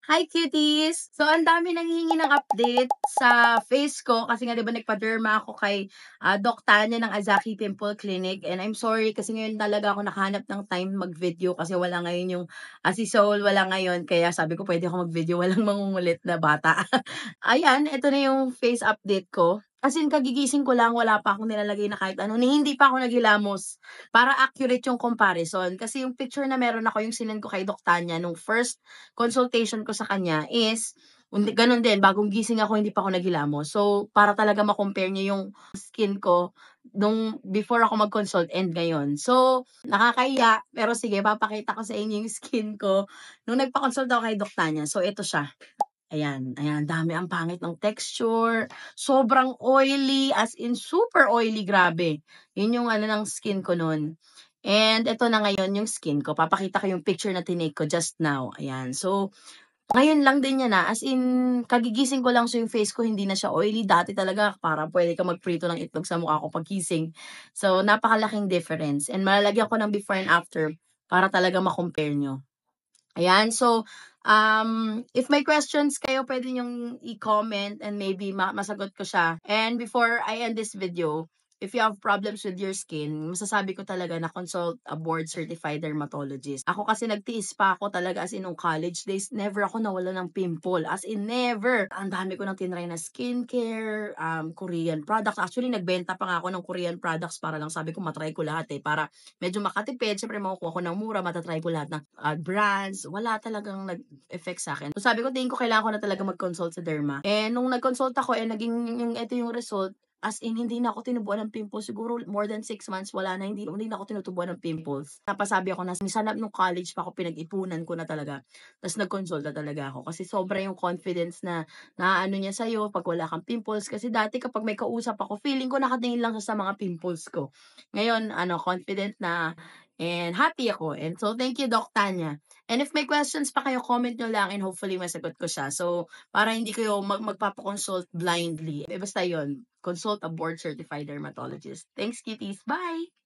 Hi, cuties! So, ang dami nanghihingi ng update sa face ko kasi nga 'di ba nagpa-derma ako kay Doc Tanya ng Azaki Pimple Clinic, and I'm sorry kasi ngayon talaga ako nakahanap ng time mag-video kasi wala ngayon yung si Soul wala ngayon, kaya sabi ko pwede ako mag-video, walang mangungulit na bata. Ayan, ito na yung face update ko. As in kagigising ko lang, wala pa akong nilalagay na kahit ano, ni hindi pa ako naghilamos para accurate yung comparison. Kasi yung picture na meron ako, yung sinend ko kay Doc Tanya nung first consultation ko sa kanya is gano'n din, bagong gising ako, hindi pa ako naghilamos. So, para talaga ma-compare niya yung skin ko nung before ako mag-consult and ngayon. So, nakakahiya, pero sige papakita ko sa inyo yung skin ko nung nagpa-consult ako kay Doc Tanya. So, ito siya. Ayan, ayan, dami, ang pangit ng texture, sobrang oily, as in super oily, grabe. Yun yung ano ng skin ko nun. And ito na ngayon yung skin ko. Papakita ko yung picture na tinake ko just now. Ayan. So, ngayon lang din yan as in kagigising ko lang, so yung face ko hindi na siya oily. Dati talaga parang pwede ka magprito ng itlog sa mukha ko paggising. So, napakalaking difference. And malalagyan ko ng before and after para talaga ma-compare nyo. Ayan, so, if may questions kayo, pwede nyong i-comment and maybe masagot ko siya. And before I end this video, if you have problems with your skin, masasabi ko talaga na consult a board-certified dermatologist. Ako kasi nagtiis pa ako talaga, as in nung college days, never ako nawala ng pimple. As in, never. Ang dami ko nang tinry na skincare, Korean products. Actually, nagbenta pa nga ako ng Korean products para lang sabi ko matry ko lahat para medyo makatipid. Siyempre, makukuha ko ng mura, matatry ko lahat ng brands. Wala talagang nag-effect sa akin. So, sabi ko, tingin ko kailangan ko na talaga mag-consult sa derma. And nung nag-consult ako, naging ito yung result. As in, hindi na ako tinubuan ng pimples. Siguro more than 6 months, wala na. Hindi na ako tinutubuan ng pimples. Napasabi ako na, sana nung college pa ako, pinag-ipunan ko na talaga. Tapos nag-consult na talaga ako. Kasi sobra yung confidence na ano niya sa'yo pag wala kang pimples. Kasi dati kapag may kausap ako, feeling ko nakatingin lang sa mga pimples ko. Ngayon, confident na and happy ako. And so, thank you, Doc Tanya. And if may questions pa kayo, comment nyo lang and hopefully masagot ko siya. So, para hindi kayo magpapakonsult blindly. Basta yun, consult a board-certified dermatologist. Thanks, cuties. Bye!